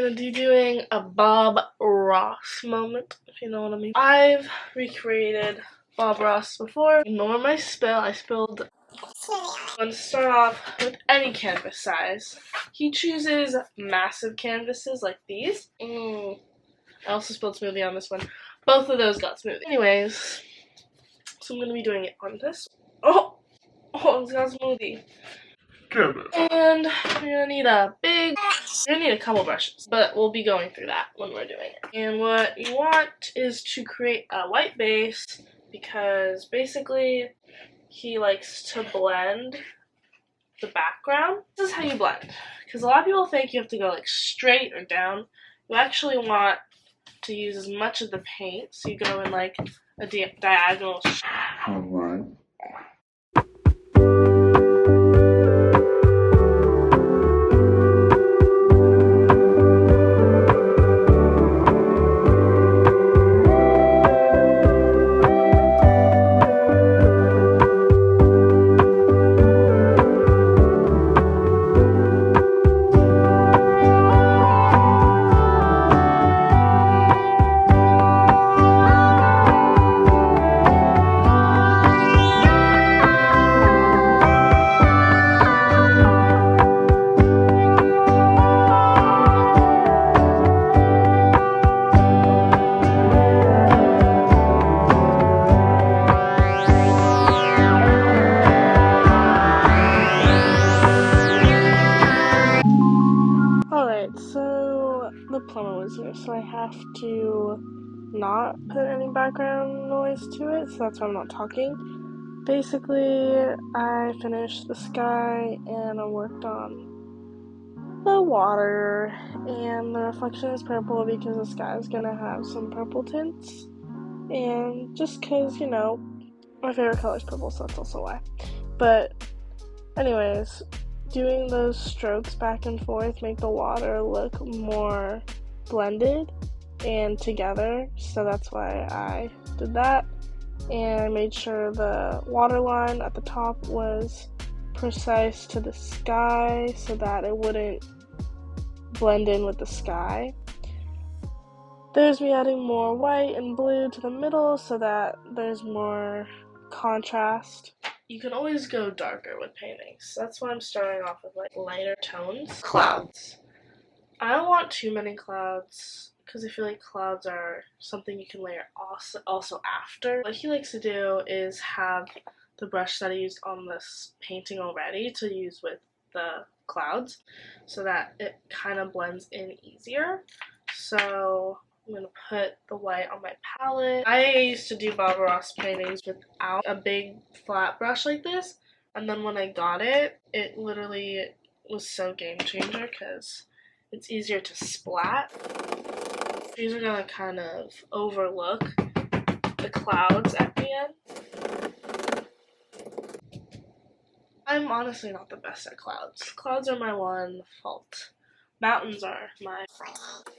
gonna be doing a Bob Ross moment, if you know what I mean. I've recreated Bob Ross before. Ignore my spill. I spilled. I'm going to start off with any canvas size. He chooses massive canvases like these. I also spilled smoothie on this one. Both of those got smoothie. Anyways, so I'm going to be doing it on this. Oh, it's got smoothie. And you're gonna need a couple brushes, but we'll be going through that when we're doing it. And what you want is to create a white base, because basically he likes to blend the background. This is how you blend, because a lot of people think you have to go like straight or down. You actually want to use as much of the paint, so you go in like a diagonal. Alright. Alright, so the plumber was here, so I have to not put any background noise to it, so that's why I'm not talking. Basically, I finished the sky and I worked on the water, and the reflection is purple because the sky is gonna have some purple tints, and just because, you know, my favorite color is purple, so that's also why. But anyways, doing those strokes back and forth make the water look more blended and together, so that's why I did that. And I made sure the water line at the top was precise to the sky so that it wouldn't blend in with the sky. There's me adding more white and blue to the middle so that there's more contrast. You can always go darker with paintings. That's why I'm starting off with like lighter tones. Clouds. I don't want too many clouds because I feel like clouds are something you can layer also after. What he likes to do is have the brush that I used on this painting already to use with the clouds so that it kind of blends in easier. So I'm going to put the white on my palette. I used to do Bob Ross paintings without a big flat brush like this, and then when I got it, it literally was so game changer because it's easier to splat. These are going to kind of overlook the clouds at the end. I'm honestly not the best at clouds. Clouds are my one fault. Mountains are my fault.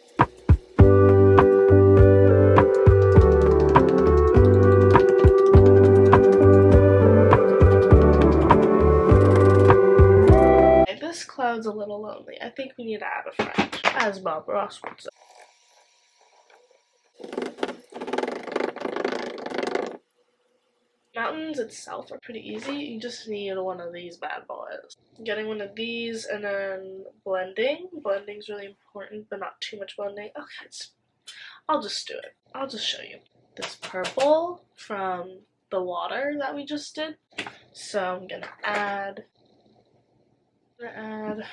This cloud's a little lonely. I think we need to add a friend, as Bob Ross would say. Mountains itself are pretty easy. You just need one of these bad boys. Getting one of these and then blending. Blending's really important, but not too much blending. Okay, I'll just do it. I'll just show you. This purple from the water that we just did. So I'm gonna add a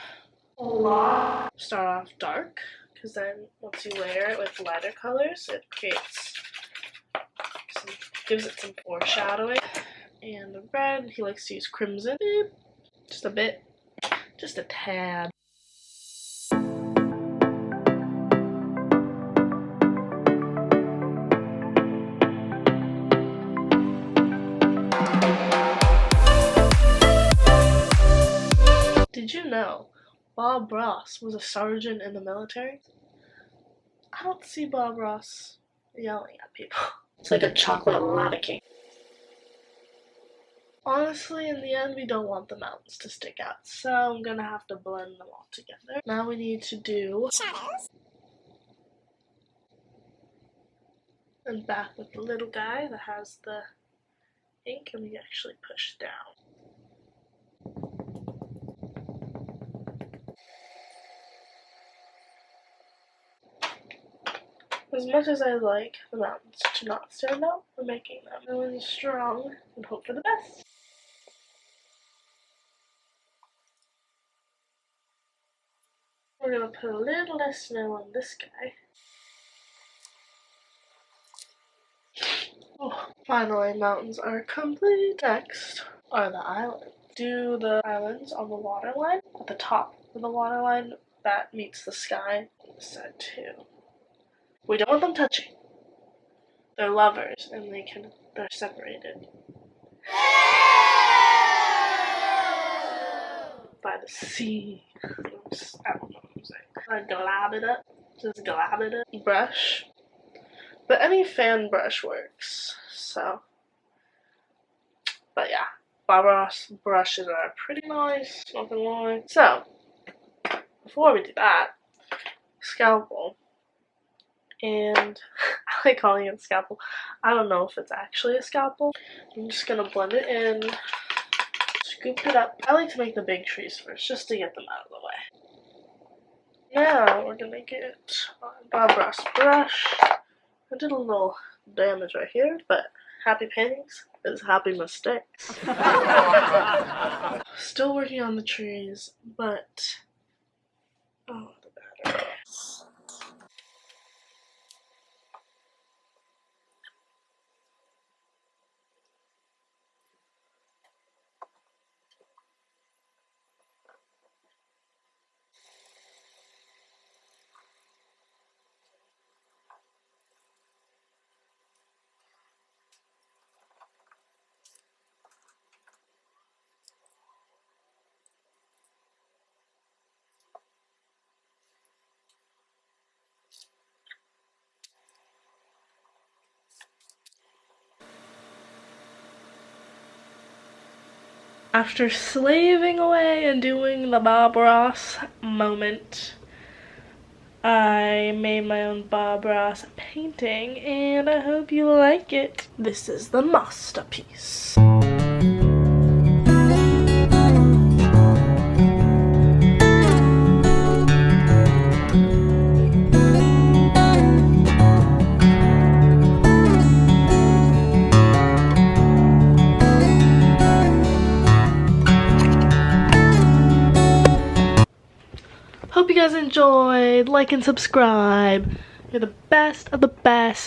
lot. Start off dark, because then once you layer it with lighter colors, it gives it some foreshadowing. And the red, he likes to use crimson. Just a bit, just a tad. Did you know Bob Ross was a sergeant in the military? I don't see Bob Ross yelling at people. It's like a chocolate lava cake. Honestly, in the end, we don't want the mountains to stick out, so I'm gonna have to blend them all together. Now we need to do shadows. And back with the little guy that has the ink, and we actually push down. As much as I like the mountains to not stand out, we're making them really strong and hope for the best. We're gonna put a little less snow on this guy. Oh, finally, mountains are complete. Next are the islands. Do the islands on the waterline at the top of the waterline that meets the sky on this side too. We don't want them touching. They're lovers and they're separated by the sea. I don't know what I'm saying. I glab it up. Just glab it up. Brush. But any fan brush works. So. But yeah. Bob Ross brushes are pretty nice. Not gonna lie. So. Before we do that. Scalpel. And I like calling it a scalpel. I don't know if it's actually a scalpel. I'm just gonna blend it in. Scoop it up. I like to make the big trees first, just to get them out of the way. Now we're gonna get Bob Ross brush. I did a little damage right here, but happy paintings is happy mistakes. Still working on the trees, but oh, the battery. After slaving away and doing the Bob Ross moment, I made my own Bob Ross painting, and I hope you like it. This is the masterpiece. Hope you guys enjoyed. Like and subscribe. You're the best of the best.